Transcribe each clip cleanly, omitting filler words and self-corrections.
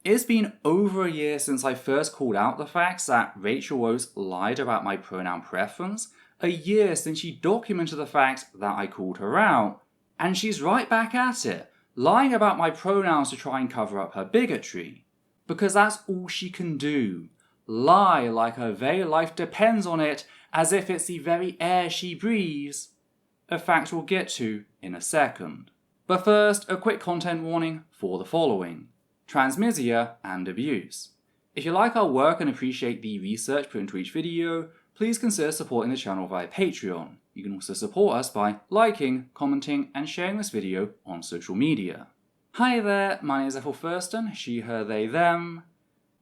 It's been over a year since I first called out the facts that Rachel Oates lied about my pronoun preference, a year since she documented the fact that I called her out, and she's right back at it, lying about my pronouns to try and cover up her bigotry. Because that's all she can do. Lie like her very life depends on it, as if it's the very air she breathes. A fact we'll get to in a second. But first, a quick content warning for the following. Transmisia and abuse. If you like our work and appreciate the research put into each video, please consider supporting the channel via Patreon. You can also support us by liking, commenting, and sharing this video on social media. Hi there, my name is Ethel Thurston, she, her, they, them,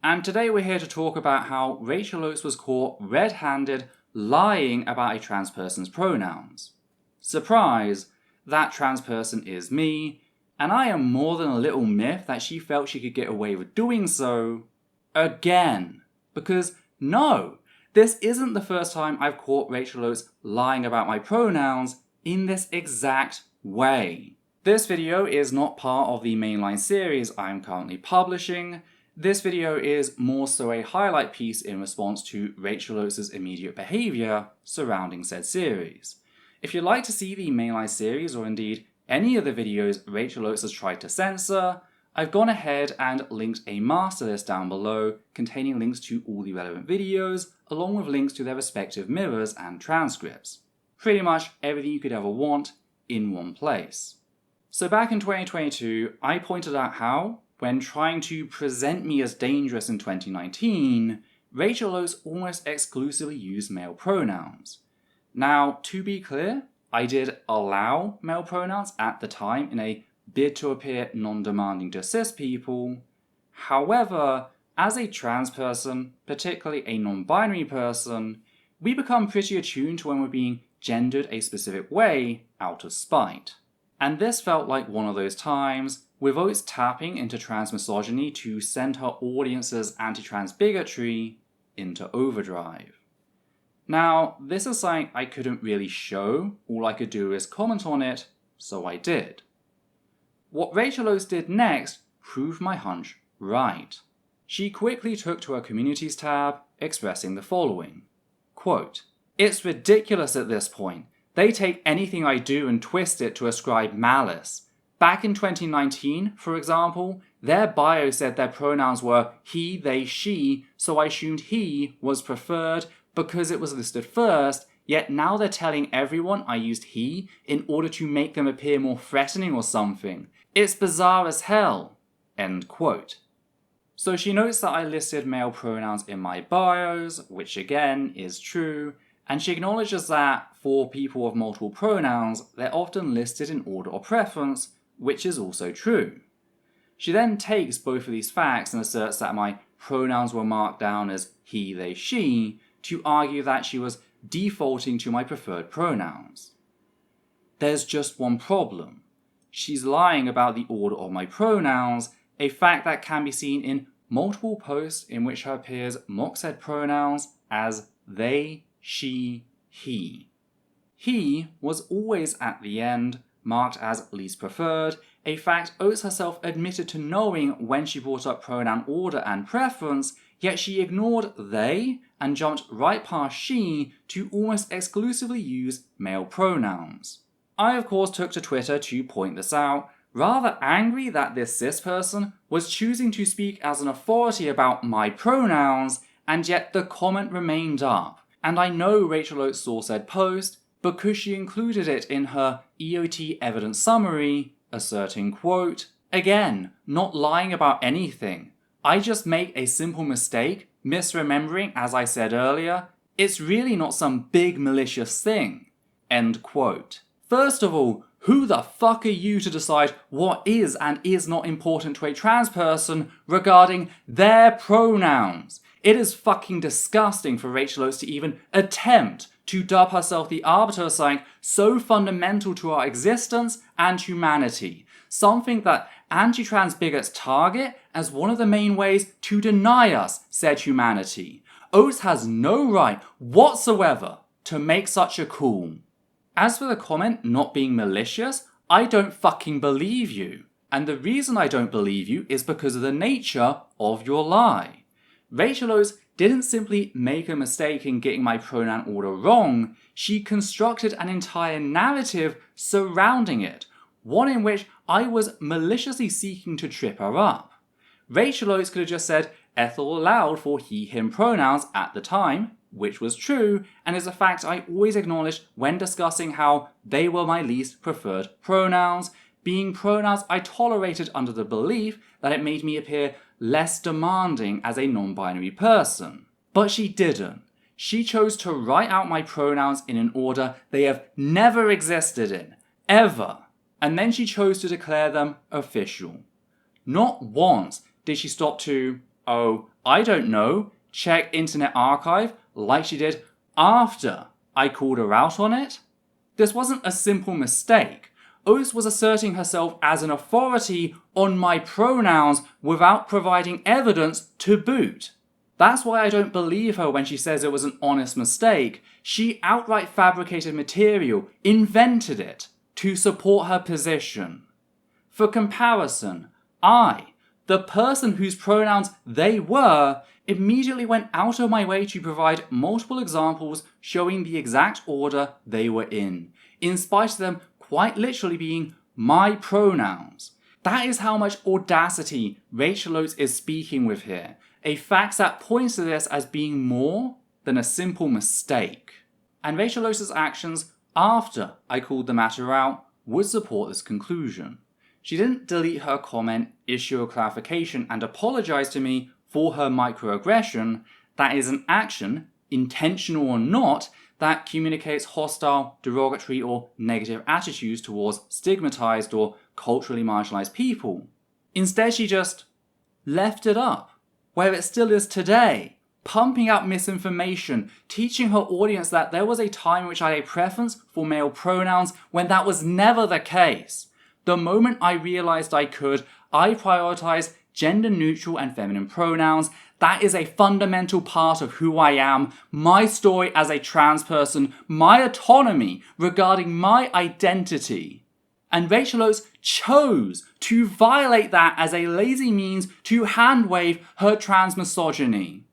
and today we're here to talk about how Rachel Oates was caught red-handed lying about a trans person's pronouns. Surprise, that trans person is me, and I am more than a little miffed that she felt she could get away with doing so again. Because no, this isn't the first time I've caught Rachel Oates lying about my pronouns in this exact way. This video is not part of the mainline series I'm currently publishing. This video is more so a highlight piece in response to Rachel Oates' immediate behaviour surrounding said series. If you'd like to see the mainline series, or indeed any of the videos Rachel Oates has tried to censor, I've gone ahead and linked a master list down below containing links to all the relevant videos, along with links to their respective mirrors and transcripts. Pretty much everything you could ever want in one place. So back in 2022, I pointed out how, when trying to present me as dangerous in 2019, Rachel Oates almost exclusively used male pronouns. Now, to be clear, I did allow male pronouns at the time in a bid to appear non-demanding to cis people. However, as a trans person, particularly a non-binary person, we become pretty attuned to when we're being gendered a specific way out of spite. And this felt like one of those times, with Oates tapping into trans misogyny to send her audience's anti-trans bigotry into overdrive. Now, this is something I couldn't really show, all I could do is comment on it, so I did. What Rachel Oates did next proved my hunch right. She quickly took to her communities tab, expressing the following. Quote, "It's ridiculous at this point. They take anything I do and twist it to ascribe malice. Back in 2019, for example, their bio said their pronouns were he, they, she, so I assumed he was preferred because it was listed first, yet now they're telling everyone I used he in order to make them appear more threatening or something. It's bizarre as hell." End quote. So she notes that I listed male pronouns in my bios, which again is true, and she acknowledges that for people of multiple pronouns, they're often listed in order or preference, which is also true. She then takes both of these facts and asserts that my pronouns were marked down as he, they, she, to argue that she was defaulting to my preferred pronouns. There's just one problem. She's lying about the order of my pronouns, a fact that can be seen in multiple posts in which her peers mock said pronouns as they, she, he. He was always at the end, marked as least preferred, a fact Oates herself admitted to knowing when she brought up pronoun order and preference, yet she ignored they and jumped right past she to almost exclusively use male pronouns. I of course took to Twitter to point this out, rather angry that this cis person was choosing to speak as an authority about my pronouns, and yet the comment remained up. And I know Rachel Oates saw said post because she included it in her EOT evidence summary, asserting, quote, "Again, not lying about anything. I just make a simple mistake, misremembering as I said earlier. It's really not some big malicious thing." End quote. First of all, who the fuck are you to decide what is and is not important to a trans person regarding their pronouns? It is fucking disgusting for Rachel Oates to even attempt to dub herself the arbiter of something so fundamental to our existence and humanity. Something that anti-trans bigots target as one of the main ways to deny us said humanity. Oates has no right whatsoever to make such a call. As for the comment not being malicious, I don't fucking believe you. And the reason I don't believe you is because of the nature of your lie. Rachel Oates didn't simply make a mistake in getting my pronoun order wrong, she constructed an entire narrative surrounding it, one in which I was maliciously seeking to trip her up. Rachel Oates could have just said Ethel allowed for he/him pronouns at the time, which was true, and is a fact I always acknowledged when discussing how they were my least preferred pronouns, being pronouns I tolerated under the belief that it made me appear less demanding as a non-binary person. But she didn't. She chose to write out my pronouns in an order they have never existed in, ever, and then she chose to declare them official. Not once did she stop to, oh, I don't know, check Internet Archive like she did after I called her out on it. This wasn't a simple mistake. Oates was asserting herself as an authority on my pronouns without providing evidence to boot. That's why I don't believe her when she says it was an honest mistake. She outright fabricated material, invented it, to support her position. For comparison, I, the person whose pronouns they were, immediately went out of my way to provide multiple examples showing the exact order they were in spite of them quite literally being my pronouns. That is how much audacity Rachel Oates is speaking with here, a fact that points to this as being more than a simple mistake. And Rachel Oates' actions after I called the matter out would support this conclusion. She didn't delete her comment, issue a clarification, and apologize to me for her microaggression. That is an action, intentional or not, that communicates hostile, derogatory, or negative attitudes towards stigmatized or culturally marginalized people. Instead, she just left it up, where it still is today, pumping out misinformation, teaching her audience that there was a time in which I had a preference for male pronouns when that was never the case. The moment I realized I could, I prioritized gender-neutral and feminine pronouns. That is a fundamental part of who I am, my story as a trans person, my autonomy regarding my identity. And Rachel Oates chose to violate that as a lazy means to hand-wave her trans misogyny.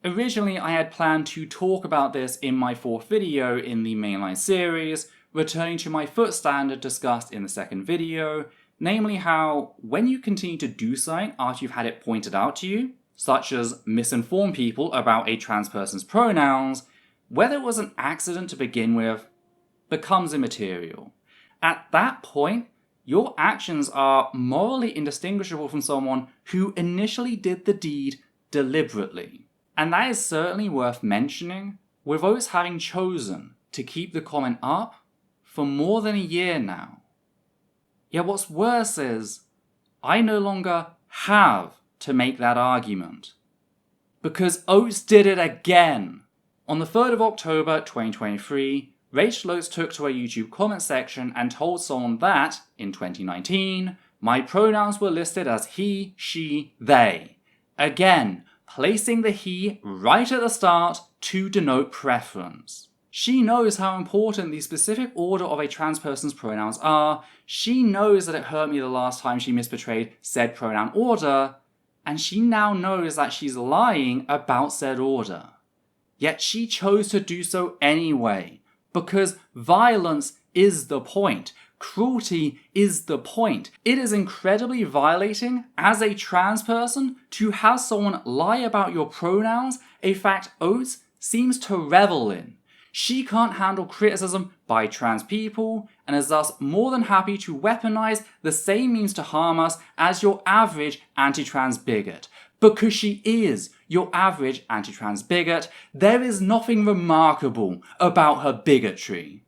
Originally, I had planned to talk about this in my fourth video in the mainline series, returning to my foot standard discussed in the second video, namely how when you continue to do something after you've had it pointed out to you, such as misinform people about a trans person's pronouns, whether it was an accident to begin with, becomes immaterial. At that point, your actions are morally indistinguishable from someone who initially did the deed deliberately. And that is certainly worth mentioning, with Oates having chosen to keep the comment up for more than a year now. Yet what's worse is, I no longer have to make that argument. Because Oates did it again. On the 3rd of October 2023, Rachel Oates took to her YouTube comment section and told someone that, in 2019, my pronouns were listed as he, she, they. Again, placing the he right at the start to denote preference. She knows how important the specific order of a trans person's pronouns are. She knows that it hurt me the last time she misportrayed said pronoun order, and she now knows that she's lying about said order. Yet she chose to do so anyway, because violence is the point. Cruelty is the point. It is incredibly violating as a trans person to have someone lie about your pronouns, a fact Oates seems to revel in. She can't handle criticism by trans people and is thus more than happy to weaponize the same means to harm us as your average anti-trans bigot. Because she is your average anti-trans bigot, there is nothing remarkable about her bigotry.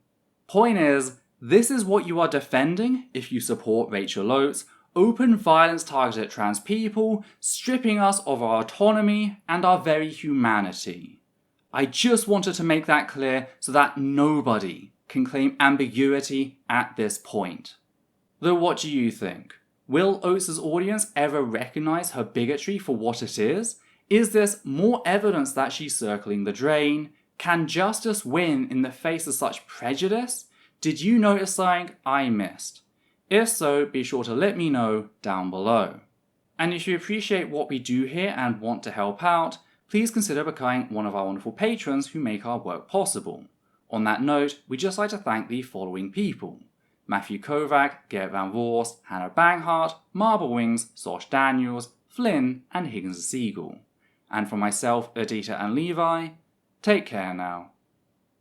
Point is, this is what you are defending if you support Rachel Oates: open violence targeted at trans people, stripping us of our autonomy and our very humanity. I just wanted to make that clear so that nobody can claim ambiguity at this point. Though what do you think? Will Oates' audience ever recognize her bigotry for what it is? Is this more evidence that she's circling the drain? Can justice win in the face of such prejudice? Did you notice something I missed? If so, be sure to let me know down below. And if you appreciate what we do here and want to help out, please consider becoming one of our wonderful patrons who make our work possible. On that note, we'd just like to thank the following people: Matthew Kovac, Gert Van Voorst, Hannah Banghart, Marble Wings, Sosh Daniels, Flynn, and Higgins Siegel. And for myself, Adita and Levi, take care now.